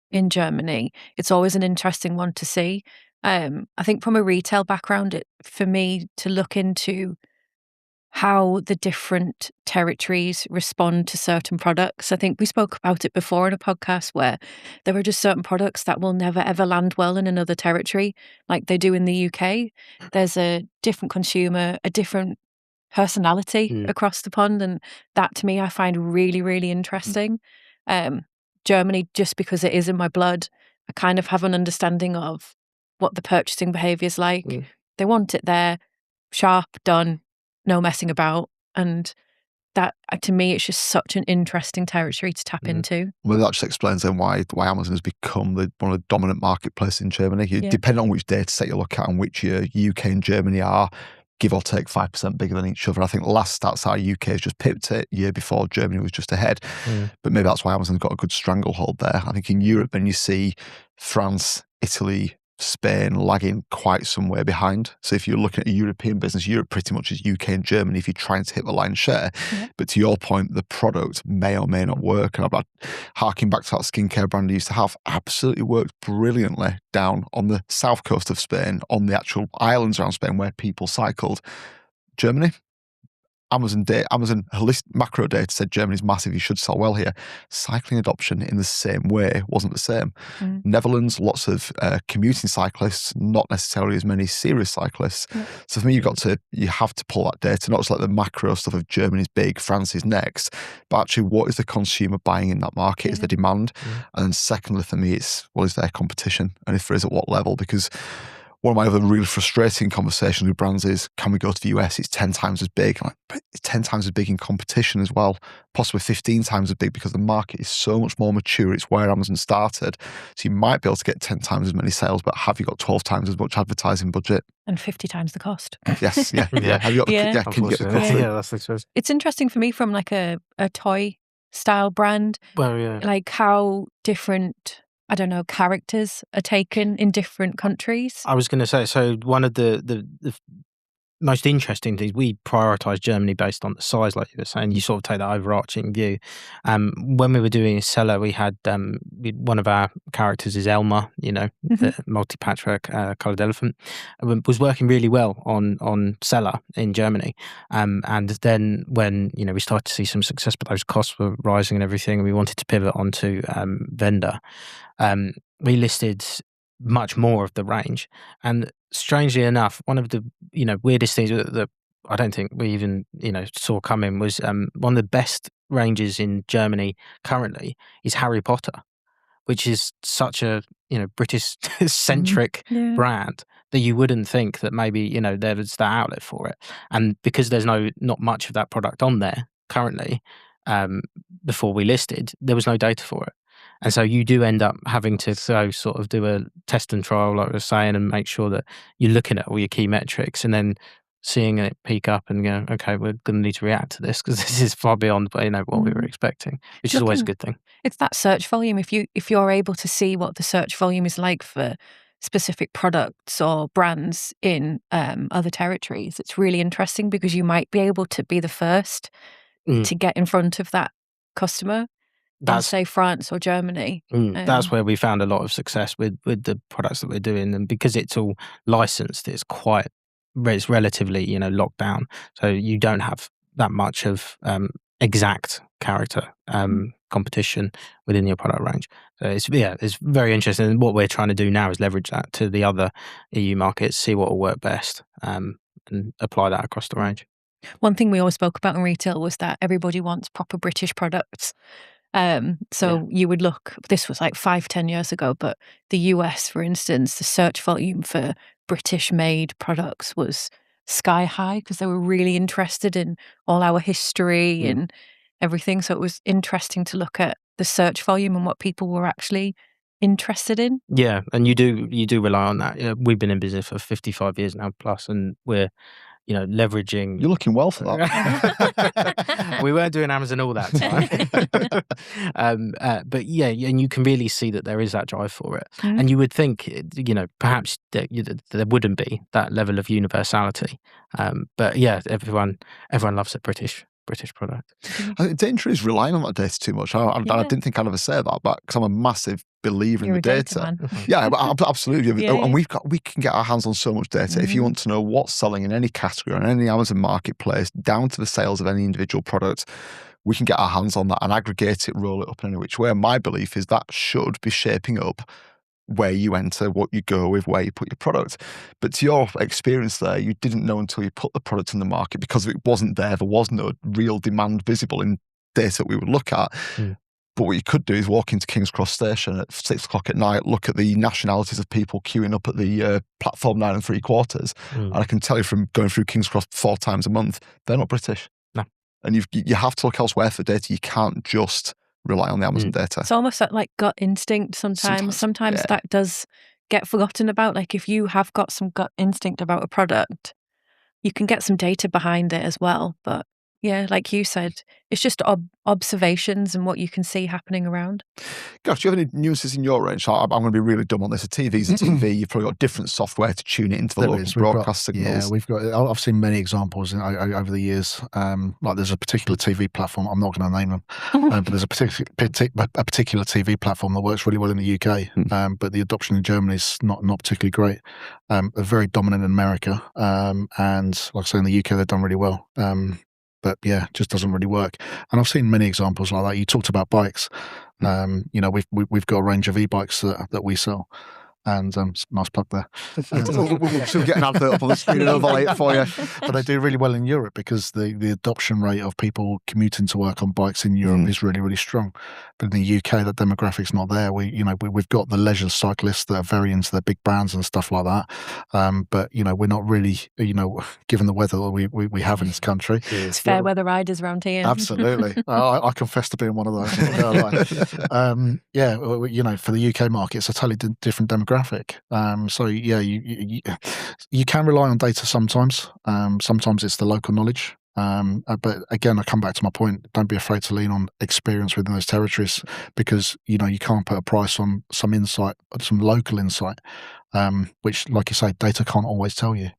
in Germany, it's always an interesting one to see. I think from a retail background, for me to look into how the different territories respond to certain products. I think we spoke about it before in a podcast where there are just certain products that will never ever land well in another territory like they do in the UK. There's a different consumer, a different personality across the pond, and that to me I find really, really interesting. Germany, just because it is in my blood, I kind of have an understanding of what the purchasing behaviour is like. They want it there, sharp, done, no messing about. And that, to me, it's just such an interesting territory to tap into. Well, that just explains then why Amazon has become one of the dominant marketplaces in Germany. Depending on which data set you look at and which your UK and Germany are, give or take 5% bigger than each other. I think the last stats our UK has just pipped it. Year before, Germany was just ahead. But maybe that's why Amazon's got a good stranglehold there. I think in Europe, then you see France, Italy, Spain lagging quite some way behind. So if you're looking at a European business, Europe pretty much is UK and Germany if you're trying to hit the lion's share. Yeah. But to your point, the product may or may not work. And I'm harking back to that skincare brand I used to have, absolutely worked brilliantly down on the south coast of Spain, on the actual islands around Spain where people cycled. Germany, Amazon holistic macro data said Germany's massive, you should sell well here. Cycling adoption in the same way wasn't the same. Netherlands, lots of commuting cyclists, not necessarily as many serious cyclists. So for me, you have to pull that data, not just like the macro stuff of Germany's big, France is next, but actually what is the consumer buying in that market, is the demand. And then secondly for me, it's, well, is there competition? And if there is, at what level? Because one of my other really frustrating conversations with brands is, can we go to the US? It's 10 times as big. I'm like, but it's 10 times as big in competition as well, possibly 15 times as big, because the market is so much more mature. It's where Amazon started. So you might be able to get 10 times as many sales, but have you got 12 times as much advertising budget? And 50 times the cost. Yes, yeah. Have you got can you get the cost? Yeah, that's the truth. It's interesting for me from like a toy style brand, Well, yeah. like how different, I don't know, characters are taken in different countries. I was going to say, so one of the most interesting things, we prioritise Germany based on the size, like you were saying. You sort of take that overarching view. When we were doing Seller, we had one of our characters is Elmer, the multi-patchwork coloured elephant, was working really well on Seller in Germany. And then when we started to see some success, but those costs were rising and everything, and we wanted to pivot onto vendor. We listed much more of the range, and strangely enough, one of the weirdest things that I don't think we even saw coming was one of the best ranges in Germany currently is Harry Potter, which is such a British centric brand that you wouldn't think that maybe there was that outlet for it. And because there's not much of that product on there currently, before we listed, there was no data for it. And so you do end up having to sort of do a test and trial, like I was saying, and make sure that you're looking at all your key metrics, and then seeing it peak up and go, okay, we're going to need to react to this because this is far beyond what we were expecting, which is always a good thing. It's that search volume. If you're able to see what the search volume is like for specific products or brands in other territories, it's really interesting because you might be able to be the first to get in front of that customer. That's, say, France or Germany. That's where we found a lot of success with the products that we're doing, and because it's all licensed, it's relatively locked down, so you don't have that much of exact character competition within your product range. So it's very interesting. And what we're trying to do now is leverage that to the other EU markets, see what will work best, and apply that across the range. One thing we always spoke about in retail was that everybody wants proper British products. You would look, this was like 5-10 years ago, but the US, for instance, the search volume for British made products was sky high because they were really interested in all our history and everything. So it was interesting to look at the search volume and what people were actually interested in. Yeah, and you do rely on that. We've been in business for 55 years now plus, and we're leveraging. You're looking well for that. We weren't doing Amazon all that time. But yeah, and you can really see that there is that drive for it. And you would think, perhaps there wouldn't be that level of universality. But yeah, everyone loves a British product. I think the danger is relying on that data too much. I didn't think I'd ever say that, but because I'm a massive believer in the data. Yeah, absolutely. And we can get our hands on so much data. If you want to know what's selling in any category on any Amazon marketplace, down to the sales of any individual product, we can get our hands on that and aggregate it, roll it up in any which way. And my belief is that should be shaping up where you enter, what you go with, where you put your product. But to your experience there, you didn't know until you put the product in the market because it wasn't there. There was no real demand visible in data that we would look at. But what you could do is walk into King's Cross Station at 6 o'clock at night, look at the nationalities of people queuing up at the platform 9 3/4. And I can tell you from going through King's Cross 4 times a month, they're not British. No. And you have to look elsewhere for data. You can't just rely on the Amazon data. It's almost like gut instinct sometimes. Sometimes that does get forgotten about. Like if you have got some gut instinct about a product, you can get some data behind it as well. But Yeah, like you said, it's just observations and what you can see happening around. Gosh, do you have any nuances in your range? So I'm going to be really dumb on this. A TV's a TV. You've probably got different software to tune it into the There local is. broadcast signals. Yeah, I've seen many examples over the years. Like there's a particular TV platform. I'm not going to name them, but there's a particular TV platform that works really well in the UK. But the adoption in Germany is not particularly great. They're very dominant in America, and like I say, in the UK they've done really well. But yeah, it just doesn't really work. And I've seen many examples like that. You talked about bikes. We've got a range of e-bikes that we sell. And nice plug there. We'll get an advert up on the screen and overlay it for you. But they do really well in Europe because the adoption rate of people commuting to work on bikes in Europe is really, really strong. But in the UK, that demographic's not there. We've got the leisure cyclists that are very into their big brands and stuff like that. But we're not really, given the weather that we have in this country. It's fair weather riders around here. Absolutely. I confess to being one of those. For the UK market, it's a totally different demographic. So yeah, you can rely on data sometimes. Sometimes it's the local knowledge. But again, I come back to my point. Don't be afraid to lean on experience within those territories, because you can't put a price on some insight, some local insight, which, like you say, data can't always tell you.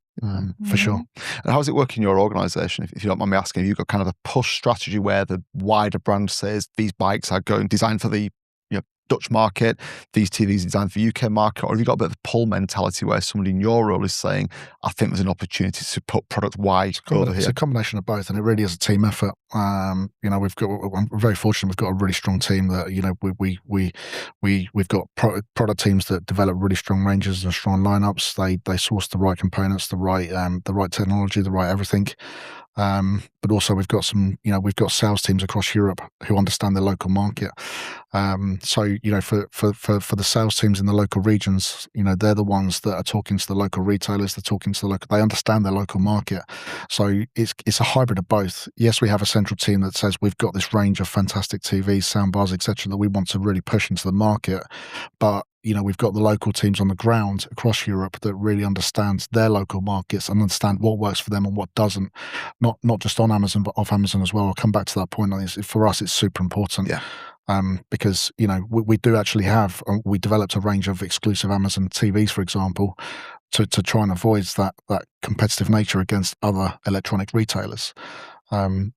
For sure. And how does it work in your organisation? If you don't mind me asking, have you got kind of a push strategy where the wider brand says these bikes are designed for the Dutch market, these TVs are designed for the UK market, or have you got a bit of a pull mentality where somebody in your role is saying, I think there's an opportunity to put product Y over here? It's a combination of both, and it really is a team effort. I'm very fortunate. We've got a really strong team that we've got product teams that develop really strong ranges and strong lineups. They source the right components, the right technology, the right everything. But also we've got sales teams across Europe who understand the local market. So for the sales teams in the local regions, they're the ones that are talking to the local retailers. They understand their local market. So it's a hybrid of both. Yes, we have a central team that says we've got this range of fantastic TVs, soundbars, etc., that we want to really push into the market, but we've got the local teams on the ground across Europe that really understand their local markets and understand what works for them and what doesn't. Not just on Amazon, but off Amazon as well. I'll come back to that point. For us, it's super important. Yeah. Because we do actually we developed a range of exclusive Amazon TVs, for example, to try and avoid that competitive nature against other electronic retailers. So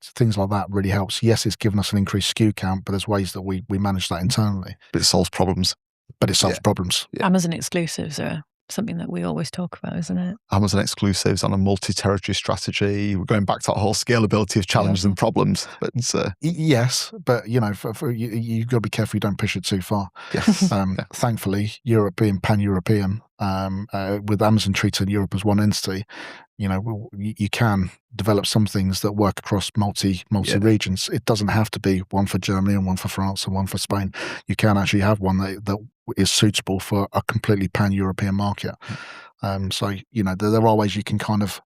things like that really helps. Yes, it's given us an increased SKU count, but there's ways that we manage that internally. But it solves problems. Yeah. Amazon exclusives are something that we always talk about, isn't it? Amazon exclusives on a multi-territory strategy. We're going back to that whole scalability of challenges and problems. But yes, but you've got to be careful you don't push it too far. Yes. Thankfully, Europe being pan-European, with Amazon treating Europe as one entity, you can develop some things that work across multi regions. It doesn't have to be one for Germany and one for France and one for Spain. You can actually have one that is suitable for a completely pan-European market. So there are ways you can kind of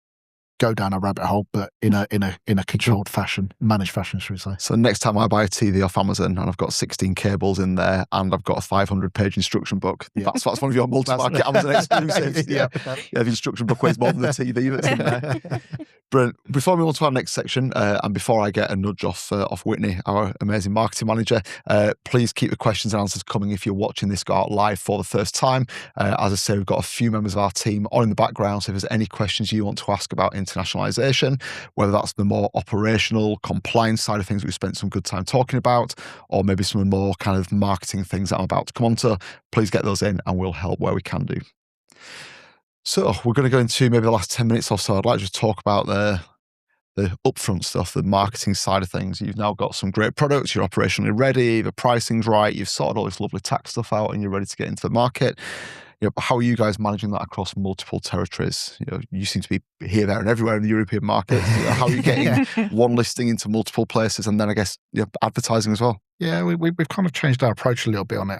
go down a rabbit hole, but in a controlled fashion, managed fashion, should we say. So next time I buy a TV off Amazon and I've got 16 cables in there and I've got a 500-page instruction book, that's one of your multi-market Amazon exclusives. Yeah, the instruction book weighs more than the TV that's in there. Brilliant. Before we move on to our next section, and before I get a nudge off Whitney, our amazing marketing manager, please keep the questions and answers coming if you're watching this go out live for the first time. As I say, we've got a few members of our team on in the background, so if there's any questions you want to ask about internationalization, whether that's the more operational compliance side of things that we spent some good time talking about, or maybe some of the more kind of marketing things that I'm about to come on to, please get those in and we'll help where we can do. So we're going to go into maybe the last 10 minutes or so. I'd like to just talk about the upfront stuff, the marketing side of things. You've now got some great products, you're operationally ready, the pricing's right, you've sorted all this lovely tax stuff out and you're ready to get into the market. How are you guys managing that across multiple territories? You seem to be here, there, and everywhere in the European market. How are you getting one listing into multiple places, and then I guess advertising as well? Yeah, we've kind of changed our approach a little bit on it.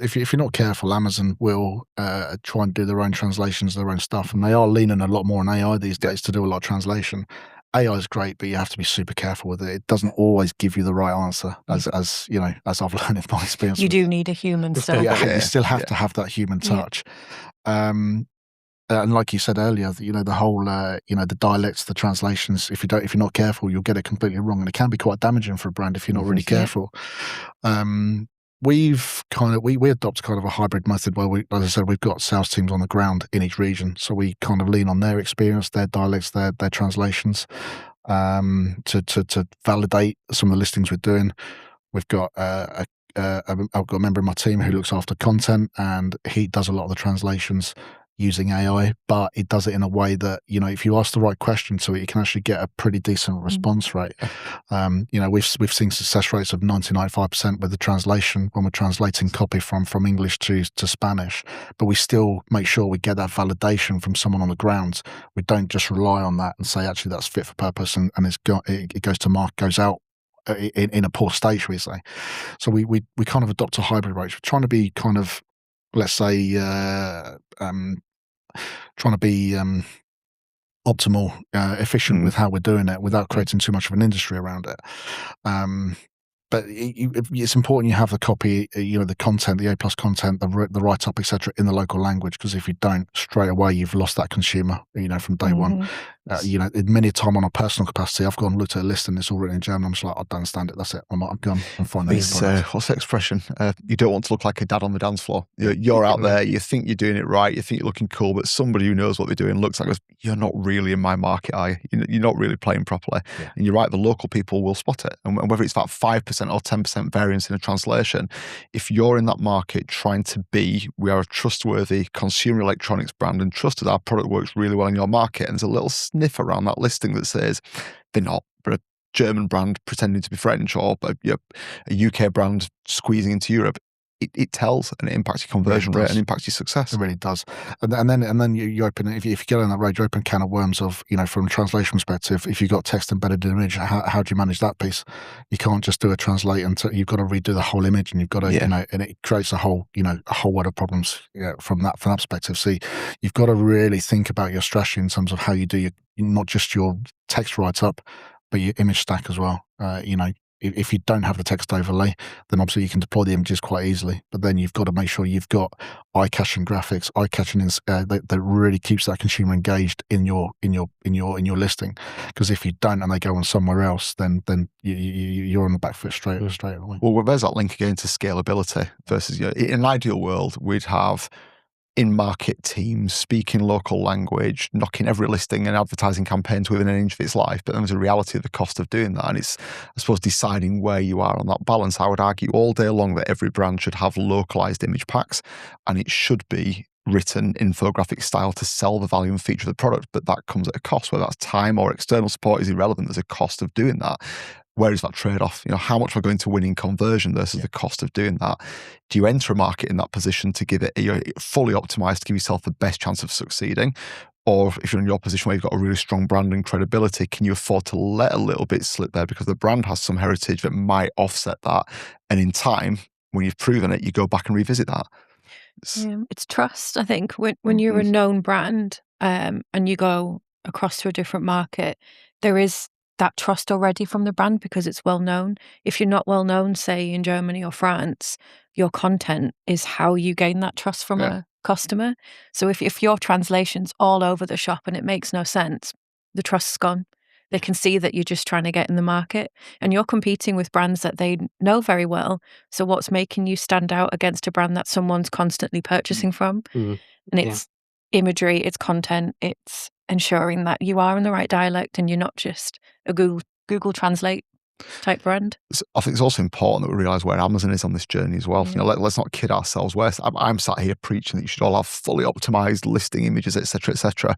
If you're not careful, Amazon will try and do their own translations, their own stuff, and they are leaning a lot more on AI these days to do a lot of translation. AI is great, but you have to be super careful with it. It doesn't always give you the right answer, as I've learned in my experience. You do need a human still. You still have to have that human touch. and like you said earlier, the whole, the dialects, the translations. If you're not careful, you'll get it completely wrong, and it can be quite damaging for a brand if you're not really careful. We've we adopt kind of a hybrid method where as I said, we've got sales teams on the ground in each region, so we kind of lean on their experience, their dialects, their translations, to validate some of the listings we're doing. We've got I've got a member of my team who looks after content, and he does a lot of the translations using AI, but it does it in a way that, if you ask the right question to it, you can actually get a pretty decent response rate. We've seen success rates of 90-95% with the translation when we're translating copy from English to Spanish, but we still make sure we get that validation from someone on the ground. We don't just rely on that and say, actually, that's fit for purpose, and it goes to market, goes out in a poor state, shall we say. So we kind of adopt a hybrid approach. We're trying to be kind of, let's say, trying to be optimal, efficient with how we're doing it without creating too much of an industry around it. But it's important you have the copy, the content, the A+ content, the write-up, etc., in the local language, because if you don't, straight away you've lost that consumer, from day one. Many a time on a personal capacity, I've gone and looked at a list and it's all written in German. I'm just like, I don't understand it. That's it. I'm gone and find that. What's the expression? You don't want to look like a dad on the dance floor. You're out there. You think you're doing it right. You think you're looking cool, but somebody who knows what they're doing looks like, you're not really in my market, are you? You're not really playing properly. Yeah. And you're right. The local people will spot it, and whether it's that 5% or 10% variance in a translation, if you're in that market trying to be, we are a trustworthy consumer electronics brand and trusted our product works really well in your market, and there's a little sniff around that listing that says they're not, but a German brand pretending to be French, or a UK brand squeezing into Europe, it tells, and it impacts your conversion rate and impacts your success. It really does. And then you open, if you get on that road, you open a can of worms of, from a translation perspective, if you've got text embedded in an image, how do you manage that piece? You can't just do a translate until you've got to redo the whole image, and you've got to, and it creates a whole world of problems from that perspective. So you've got to really think about your strategy in terms of how you do not just your text write-up, but your image stack as well. If you don't have the text overlay, then obviously you can deploy the images quite easily. But then you've got to make sure you've got eye-catching graphics, eye-catching that really keeps that consumer engaged in your listing. Because if you don't and they go on somewhere else, then you're on the back foot straight away. Well, there's that link again to scalability versus in an ideal world, we'd have in-market teams speaking local language, knocking every listing and advertising campaigns within an inch of its life. But then there's a reality of the cost of doing that. And it's, I suppose, deciding where you are on that balance. I would argue all day long that every brand should have localized image packs, and it should be written infographic style to sell the value and feature of the product. But that comes at a cost, whether that's time or external support is irrelevant. There's a cost of doing that. Where is that trade-off? How much we're going to win in conversion versus the cost of doing that? Do you enter a market in that position to give it fully optimized to give yourself the best chance of succeeding? Or if you're in your position where you've got a really strong brand and credibility, can you afford to let a little bit slip there because the brand has some heritage that might offset that? And in time, when you've proven it, you go back and revisit that. It's trust, I think. When you're a known brand and you go across to a different market, there is that trust already from the brand because it's well known. If you're not well known, say in Germany or France, your content is how you gain that trust from a customer. So if your translation's all over the shop and it makes no sense, the trust's gone. They can see that you're just trying to get in the market, and you're competing with brands that they know very well. So what's making you stand out against a brand that someone's constantly purchasing from? And it's imagery, it's content, it's ensuring that you are in the right dialect and you're not just a Google Translate type brand. I think it's also important that we realise where Amazon is on this journey as well. Let's not kid ourselves. I'm sat here preaching that you should all have fully optimised listing images, etc., etc.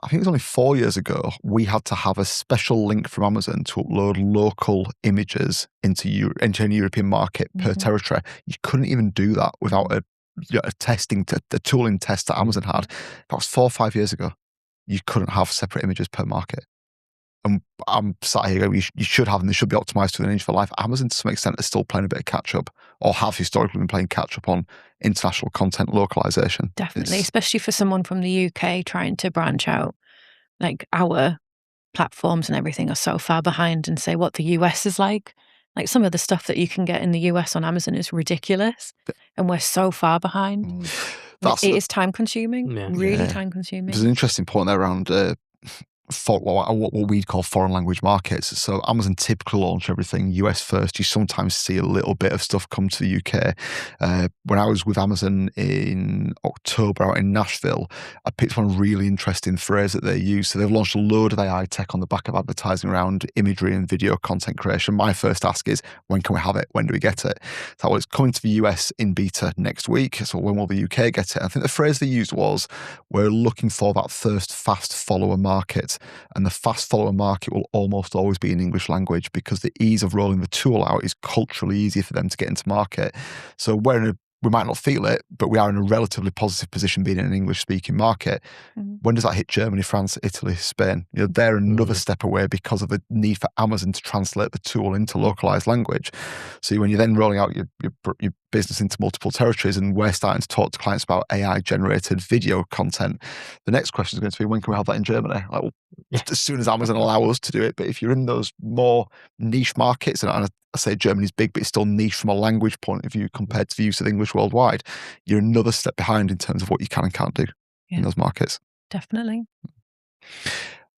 I think it was only 4 years ago, we had to have a special link from Amazon to upload local images into a European market per territory. You couldn't even do that without a tooling test that Amazon had. That was 4 or 5 years ago. You couldn't have separate images per market. And I'm sat here going, you should have, and they should be optimized to an inch for life. Amazon, to some extent, is still playing a bit of catch up, or have historically been playing catch up on international content localization. Definitely, especially for someone from the UK trying to branch out. Like, our platforms and everything are so far behind, and say what the US is like. Like, some of the stuff that you can get in the US on Amazon is ridiculous, and we're so far behind. That's It is time consuming, really Yeah. time consuming. There's an interesting point there around what we'd call foreign language markets. So Amazon typically launch everything US first. You sometimes see a little bit of stuff come to the UK. When I was with Amazon in October out in Nashville, I picked one really interesting phrase that they use. So they've launched a load of AI tech on the back of advertising around imagery and video content creation. My first ask is, when can we have it? When do we get it? So it's coming to the US in beta next week. So when will the UK get it? I think the phrase they used was, we're looking for that first fast follower market. And the fast follower market will almost always be in English language, because the ease of rolling the tool out is culturally easier for them to get into market. So we might not feel it, but we are in a relatively positive position being in an English-speaking market. When does that hit Germany, France, Italy, Spain? They're another step away because of the need for Amazon to translate the tool into localized language. So when you're then rolling out your business into multiple territories, and we're starting to talk to clients about AI-generated video content, the next question is going to be, when can we have that in Germany? Like, well, as soon as Amazon allow us to do it. But if you're in those more niche markets, and I say Germany's big, but it's still niche from a language point of view compared to the use of English worldwide, you're another step behind in terms of what you can and can't do in those markets. Definitely.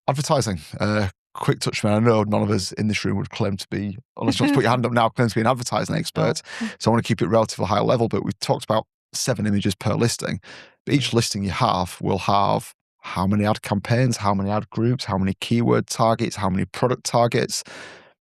Advertising. Quick touch, man. I know none of us in this room would claim to be, unless you want to put your hand up now, claim to be an advertising expert. So I want to keep it relatively high level, but we've talked about 7 images per listing. But each listing you have will have how many ad campaigns, how many ad groups, how many keyword targets, how many product targets.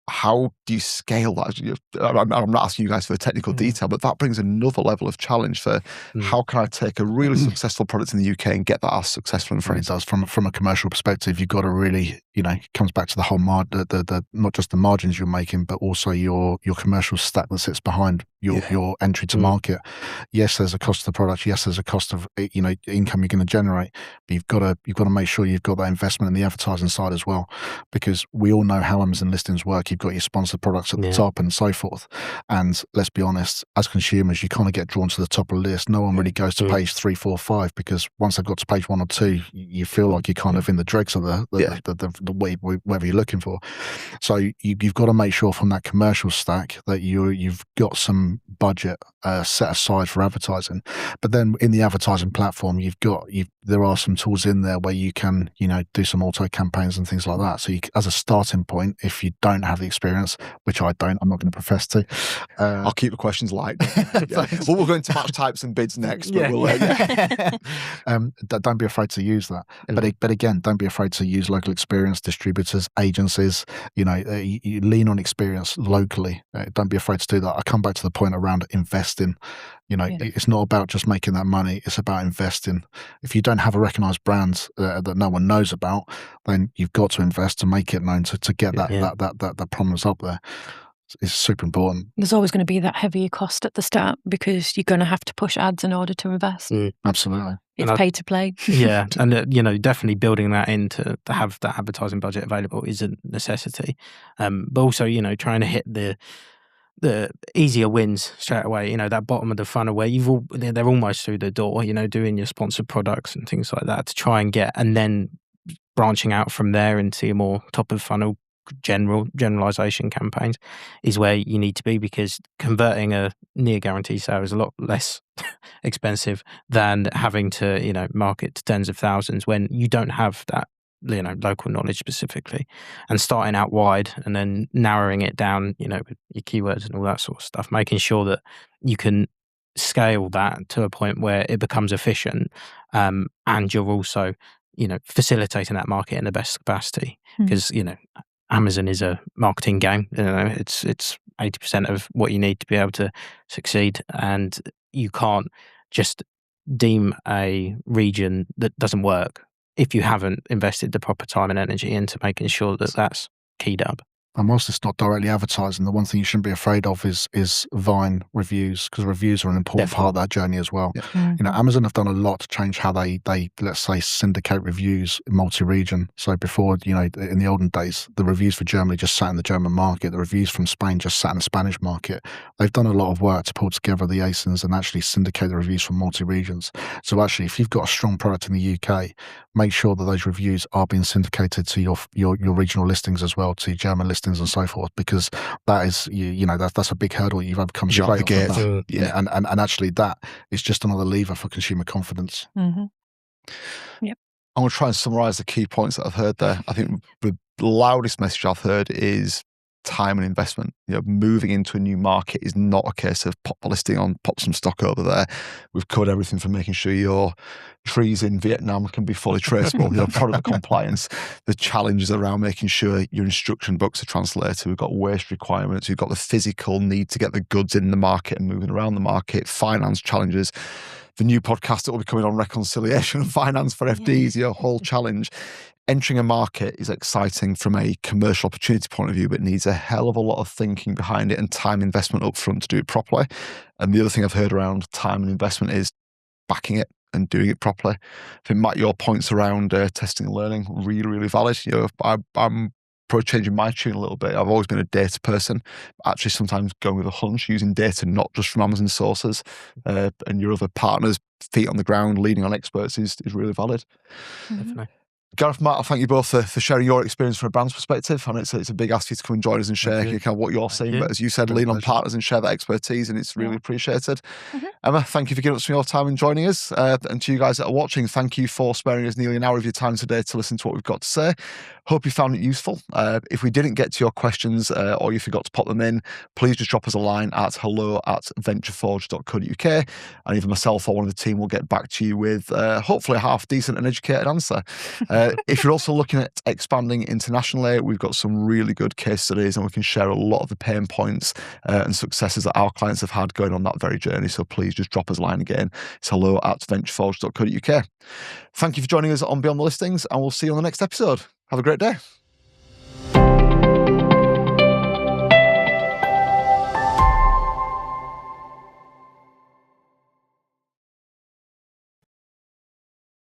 How do you scale that? I'm not asking you guys for the technical detail, but that brings another level of challenge for how can I take a really successful product in the UK and get that as successful in France? It does. From a commercial perspective, you've got to really, it comes back to the whole the not just the margins you're making, but also your commercial stack that sits behind your entry to market. Yes, there's a cost of the product. Yes, there's a cost of income you're going to generate, but you've got to make sure you've got that investment in the advertising side as well, because we all know how Amazon listings work. You've got your sponsored products at the top and so forth. And let's be honest, as consumers, you kind of get drawn to the top of the list. No one really goes to page 3, 4, 5, because once they've got to page 1 or 2, you feel like you're kind of in the dregs of the way, whatever you're looking for. So you've got to make sure from that commercial stack that you've got some budget set aside for advertising. But then in the advertising platform, there are some tools in there where you can do some auto campaigns and things like that. So as a starting point, if you don't have the experience, which I'm not going to profess to, I'll keep the questions light. Well, we'll go into match types and bids next, but don't be afraid to use that. But again, don't be afraid to use local experience, distributors, agencies. You lean on experience locally. Don't be afraid to do that. I come back to the point around investing. It's not about just making that money. It's about investing. If you don't have a recognized brand that no one knows about, then you've got to invest to make it known, to get that prominence up there. It's super important. There's always going to be that heavier cost at the start, because you're going to have to push ads in order to invest. Absolutely. It's pay to play. Yeah, and definitely building that in to have that advertising budget available is a necessity. But also, trying to hit the easier wins straight away. That bottom of the funnel where they're almost through the door. Doing your sponsored products and things like that to try and get, and then branching out from there into your more top of funnel generalization campaigns is where you need to be, because converting a near guarantee sale is a lot less expensive than having to market to tens of thousands when you don't have that local knowledge specifically, and starting out wide and then narrowing it down with your keywords and all that sort of stuff, making sure that you can scale that to a point where it becomes efficient, and you're also facilitating that market in the best capacity, because Amazon is a marketing game. It's 80% of what you need to be able to succeed, and you can't just deem a region that doesn't work if you haven't invested the proper time and energy into making sure that that's keyed up. And whilst it's not directly advertising, the one thing you shouldn't be afraid of is Vine reviews, because reviews are an important part of that journey as well. Yeah. Amazon have done a lot to change how they let's say syndicate reviews multi-region. So before, in the olden days, the reviews for Germany just sat in the German market. The reviews from Spain just sat in the Spanish market. They've done a lot of work to pull together the ASINs and actually syndicate the reviews from multi-regions. So actually, if you've got a strong product in the UK, make sure that those reviews are being syndicated to your regional listings as well, to German listings and so forth, because that is, that's a big hurdle you've overcome You're straight out the off the bat. gate. Yeah. And actually that is just another lever for consumer confidence. Mm-hmm. Yep. I'm going to try and summarize the key points that I've heard there. I think the loudest message I've heard is time and investment. Moving into a new market is not a case of pop a listing on, pop some stock over there. We've covered everything from making sure your trees in Vietnam can be fully traceable, product compliance, the challenges around making sure your instruction books are translated. We've got waste requirements. We've got the physical need to get the goods in the market and moving around the market, finance challenges. The new podcast that will be coming on reconciliation and finance for FDs, your whole challenge. Entering a market is exciting from a commercial opportunity point of view, but needs a hell of a lot of thinking behind it and time investment up front to do it properly. And the other thing I've heard around time and investment is backing it and doing it properly. I think, Matt, your points around testing and learning, really, really valid. I'm probably changing my tune a little bit. I've always been a data person, actually sometimes going with a hunch, using data not just from Amazon sources, and your other partners' feet on the ground, leaning on experts is really valid. Definitely. Gareth, Matt, I thank you both for sharing your experience from a brand's perspective. And it's a big ask for you to come and join us and share kind of what you're seeing. But as you said, lean on partners and share that expertise, and it's really appreciated. Mm-hmm. Emma, thank you for giving us some of your time and joining us. And to you guys that are watching, thank you for sparing us nearly an hour of your time today to listen to what we've got to say. Hope you found it useful. If we didn't get to your questions or you forgot to pop them in, please just drop us a line at hello@ventureforge.co.uk, and either myself or one of the team will get back to you with hopefully a half decent and educated answer. If you're also looking at expanding internationally, we've got some really good case studies, and we can share a lot of the pain points and successes that our clients have had going on that very journey. So please just drop us a line again. It's hello@ventureforge.co.uk. Thank you for joining us on Beyond the Listings, and we'll see you on the next episode. Have a great day.